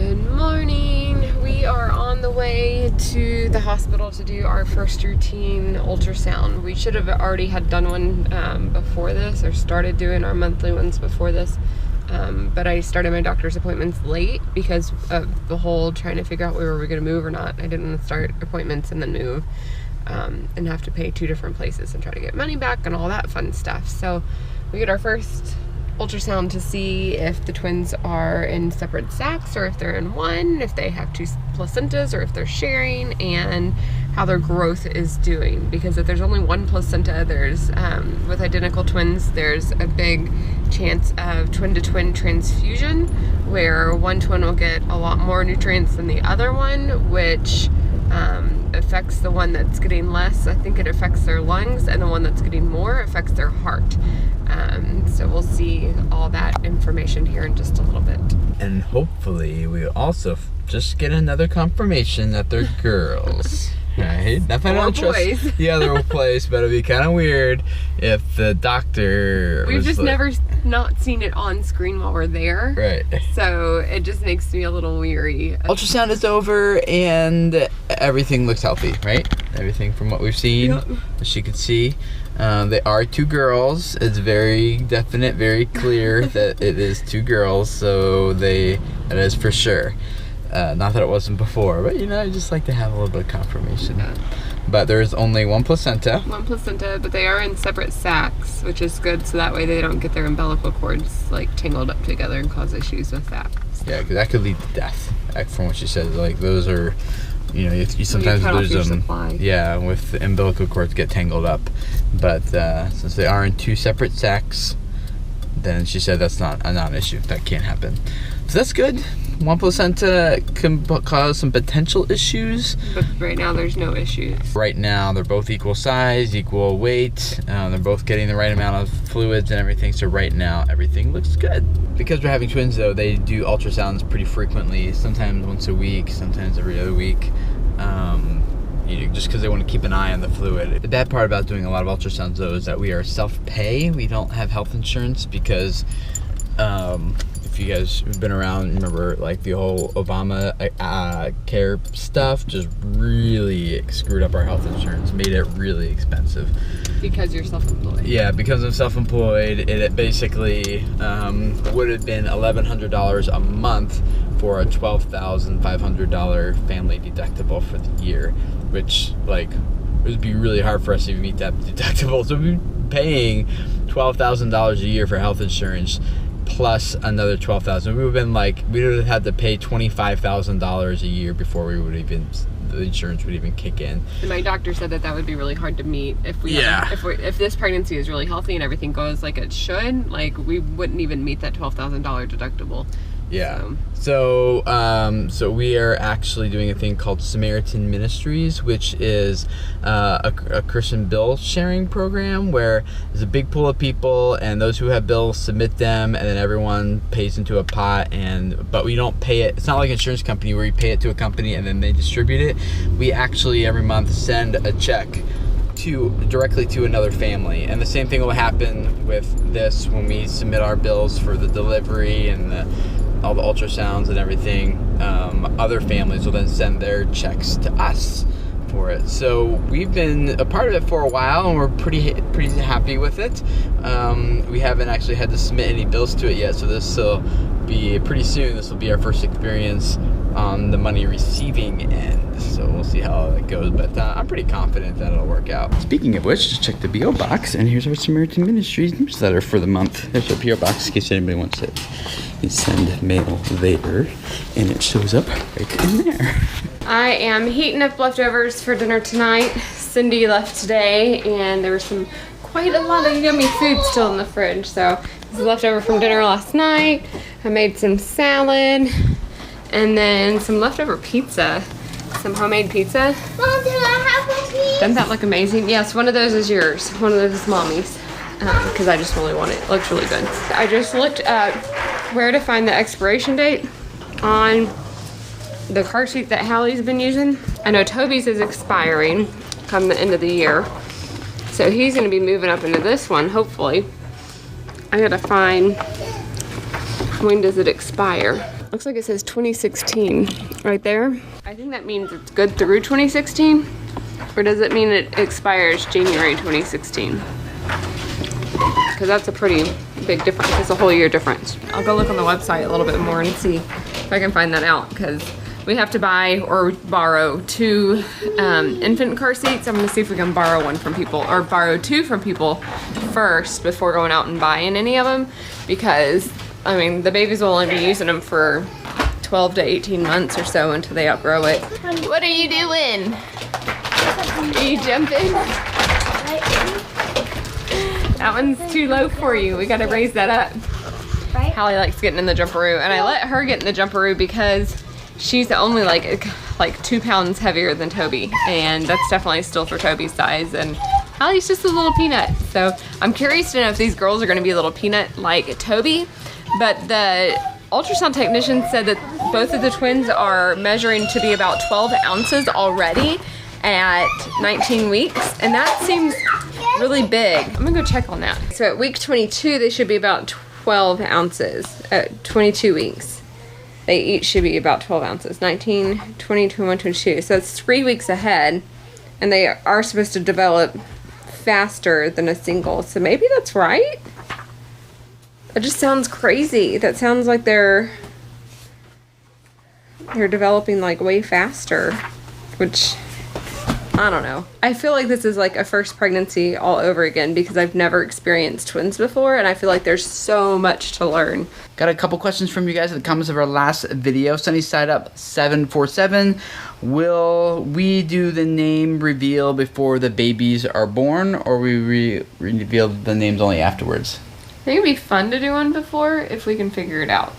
Good morning. We are on the way to the hospital to do our first routine ultrasound. We should have already had done one before this, or started doing our monthly ones before this. But I started my doctor's appointments late because of the whole trying to figure out where we were going to move or not. I didn't want to start appointments and then move and have to pay 2 different places and try to get money back and all that fun stuff. So we get our first ultrasound to see if the twins are in separate sacs or if they're in one, if they have 2 placentas or if they're sharing, and how their growth is doing. Because if there's only one placenta, there's with identical twins, there's a big chance of twin-to-twin transfusion, where one twin will get a lot more nutrients than the other one, which affects the one that's getting less. I think it affects their lungs, and the one that's getting more affects their heart. So we'll see all that information here in just a little bit. And hopefully we also just get another confirmation that they're girls. Right? Nothing I don't trust the other place, but it'd be kind of weird if the doctor We've was just like, never not seen it on screen while we're there. Right. So it just makes me a little weary. Ultrasound is over and everything looks healthy, right? Everything from what we've seen, as she could see. They are 2 girls. It's very definite, very clear that it is 2 girls, so that is for sure. Not that it wasn't before, but you know, I just like to have a little bit of confirmation. But there's only one placenta. One placenta, but they are in separate sacs, which is good, so that way they don't get their umbilical cords like tangled up together and cause issues with that. Yeah, because that could lead to death. From what she said, like those are, you know, you sometimes lose them. Yeah, with the umbilical cords get tangled up. But since they are in 2 separate sacs, then she said that's not a non-issue. That can't happen. So that's good. One placenta can cause some potential issues. But right now there's no issues. Right now they're both equal size, equal weight. They're both getting the right amount of fluids and everything. So right now everything looks good. Because we're having twins though, they do ultrasounds pretty frequently. Sometimes once a week, sometimes every other week. Just because they want to keep an eye on the fluid. The bad part about doing a lot of ultrasounds though is that we are self-pay. We don't have health insurance because if you guys have been around, remember like the whole Obama care stuff just really screwed up our health insurance, made it really expensive. Because you're self-employed. Yeah, because I'm self-employed, it basically would have been $1,100 a month for a $12,500 family deductible for the year, which like it would be really hard for us to meet that deductible. So we'd be paying $12,000 a year for health insurance plus another $12,000. We would have had to pay $25,000 a year before the insurance would even kick in. And my doctor said that would be really hard to meet if if this pregnancy is really healthy and everything goes like it should. Like we wouldn't even meet that $12,000 deductible. Yeah. So we are actually doing a thing called Samaritan Ministries, which is a Christian bill sharing program where there's a big pool of people, and those who have bills submit them, and then everyone pays into a pot. But we don't pay it. It's not like an insurance company where you pay it to a company and then they distribute it. We actually every month send a check directly to another family, and the same thing will happen with this when we submit our bills for the delivery and all the ultrasounds and everything. Other families will then send their checks to us for it. So we've been a part of it for a while, and we're pretty happy with it. We haven't actually had to submit any bills to it yet, so this will be pretty soon. This will be our first experience on the money receiving end. So we'll see how that goes, but I'm pretty confident that it'll work out. Speaking of which, just check the P.O. box, and here's our Samaritan Ministries newsletter for the month. There's our P.O. box in case anybody wants it. You send mail there, and it shows up right in there. I am heating up leftovers for dinner tonight. Cindy left today, and there was quite a lot of yummy food still in the fridge. So this is leftover from dinner last night. I made some salad, and then some leftover pizza. Some homemade pizza. Mom, did I have a piece? Doesn't that look amazing? Yes, one of those is yours. One of those is Mommy's. Because I just really want it. It looks really good. I just looked at where to find the expiration date on the car seat that Hallie's been using. I know Toby's is expiring come the end of the year. So he's going to be moving up into this one, hopefully. I got to find when does it expire. Looks like it says 2016 right there. I think that means it's good through 2016, or does it mean it expires January 2016? Because that's a pretty big difference. It's a whole year difference. I'll go look on the website a little bit more and see if I can find that out, because we have to buy or borrow 2 infant car seats. I'm gonna see if we can borrow one from people, or borrow 2 from people first before going out and buying any of them, because I mean the babies will only be using them for 12 to 18 months or so until they outgrow it. What are you doing? Are you jumping? That one's too low for you. We gotta raise that up. Hallie likes getting in the jumperoo, and I let her get in the jumperoo because she's only like 2 pounds heavier than Toby, and that's definitely still for Toby's size, and Hallie's just a little peanut. So I'm curious to know if these girls are gonna be a little peanut like Toby, but the ultrasound technician said that both of the twins are measuring to be about 12 ounces already at 19 weeks, and that seems really big. I'm gonna go check on that. So at week 22, they should be about 12 ounces. At 22 weeks, they each should be about 12 ounces. 19, 20, 21, 22. So it's 3 weeks ahead, and they are supposed to develop faster than a single. So maybe that's right. It just sounds crazy. That sounds like they're developing like way faster, which I don't know. I feel like this is like a first pregnancy all over again because I've never experienced twins before, and I feel like there's so much to learn. Got a couple questions from you guys in the comments of our last video. Sunny Side Up 747. Will we do the name reveal before the babies are born, or we reveal the names only afterwards? I think it'd be fun to do one before if we can figure it out.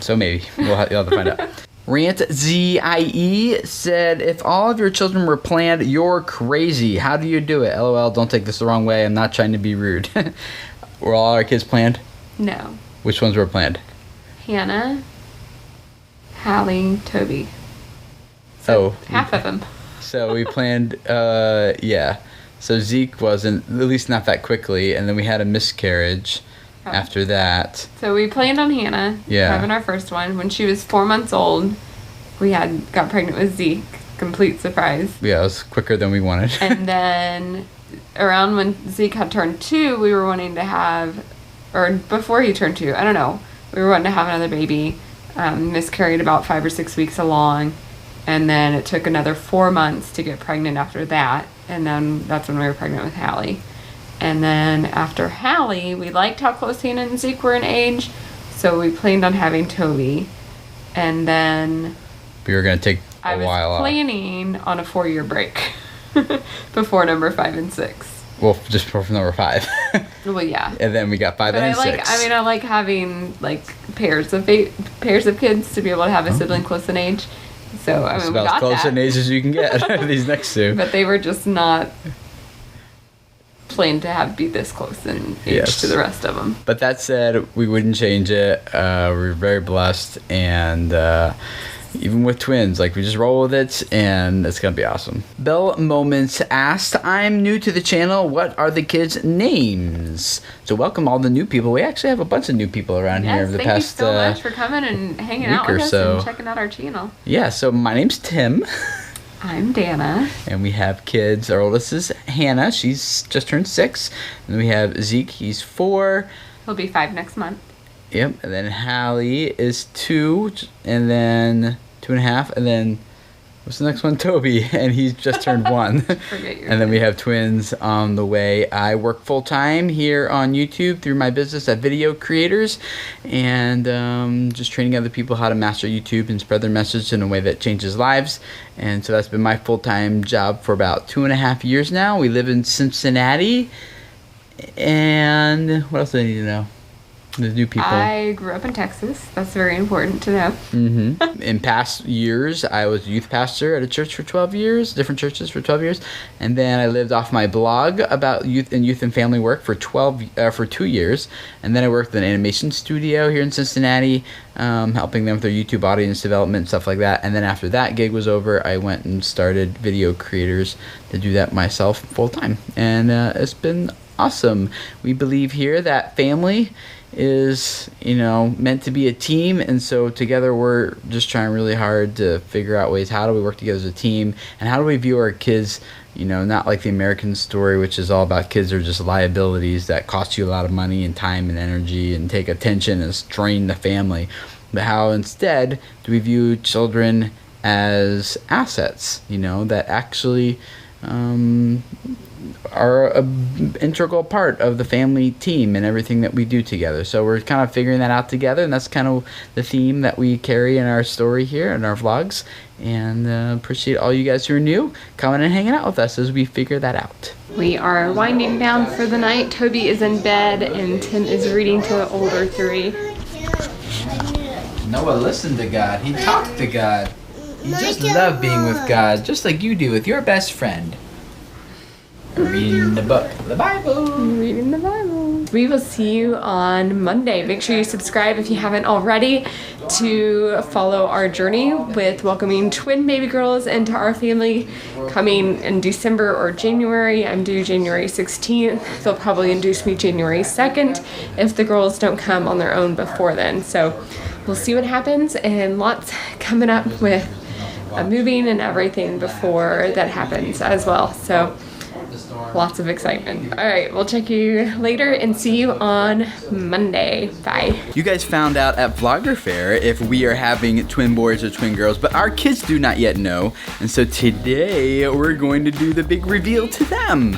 So maybe. You'll have to find out. Rant ZIE said, if all of your children were planned, you're crazy. How do you do it? LOL, don't take this the wrong way. I'm not trying to be rude. Were all our kids planned? No. Which ones were planned? Hannah, Hallie, Toby. So half of them. So we planned, yeah. So Zeke wasn't, at least not that quickly, and then we had a miscarriage after that. So we planned on Hannah having our first one. When she was 4 months old, we got pregnant with Zeke. Complete surprise. Yeah, it was quicker than we wanted. And then around when Zeke had turned 2, we were wanting to have, or before he turned 2, I don't know, we were wanting to have another baby. Miscarried about 5 or 6 weeks along, and then it took another 4 months to get pregnant after that, and then that's when we were pregnant with Hallie. And then after Hallie, we liked how close Hannah and Zeke were in age, so we planned on having Toby. And then we were going to take a while off. I was planning on a 4-year break before number 5 and 6. Well, just before number 5. Well, yeah. And then we got 5 and 6. I like having like pairs of kids to be able to have a sibling close in age. So I mean, it's about as close in age as you can get. These next 2. But they were just not planned to be this close in age to the rest of them. But that said, we wouldn't change it. We're very blessed, and even with twins, like, we just roll with it, and it's gonna be awesome. Bell Moments asked, I'm new to the channel, what are the kids' names? So welcome all the new people. We actually have a bunch of new people around here over the past thank you so much for coming and hanging out with us and checking out our channel. Yeah, so my name's Tim. I'm Dana. And we have kids. Our oldest is Hannah. She's just turned 6. And then we have Zeke. He's 4. He'll be 5 next month. Yep. And then Hallie is 2. And then 2.5. And then, what's the next one? Toby. And he's just turned 1. And then we have twins on the way. I work full-time here on YouTube through my business at Video Creators. And just training other people how to master YouTube and spread their message in a way that changes lives. And so that's been my full-time job for about 2.5 years now. We live in Cincinnati. And what else do I need to know? The new people. I grew up in Texas. That's very important to know. Mm-hmm. In past years, I was youth pastor at a church for 12 years, different churches for 12 years. And then I lived off my blog about youth and family work for 2 years. And then I worked in an animation studio here in Cincinnati, helping them with their YouTube audience development and stuff like that. And then after that gig was over, I went and started Video Creators to do that myself full time. And it's been awesome. We believe here that family is, meant to be a team, and so together we're just trying really hard to figure out ways, how do we work together as a team, and how do we view our kids, not like the American story, which is all about kids are just liabilities that cost you a lot of money and time and energy and take attention and strain the family, but how instead do we view children as assets, that actually are an integral part of the family team and everything that we do together. So we're kind of figuring that out together, and that's kind of the theme that we carry in our story here in our vlogs. And appreciate all you guys who are new coming and hanging out with us as we figure that out. We are winding down for the night. Toby is in bed and Tim is reading to the older three. Noah listened to God. He talked to God. He just loved being with God, just like you do with your best friend. Reading the book, the Bible. Reading the Bible. We will see you on Monday. Make sure you subscribe if you haven't already to follow our journey with welcoming twin baby girls into our family coming in December or January. I'm due January 16th. They'll probably induce me January 2nd if the girls don't come on their own before then. So we'll see what happens, and lots coming up with moving and everything before that happens as well. So lots of excitement. All right, we'll check you later and see you on Monday. Bye. You guys found out at Vlogger Fair if we are having twin boys or twin girls, but our kids do not yet know. And so today we're going to do the big reveal to them.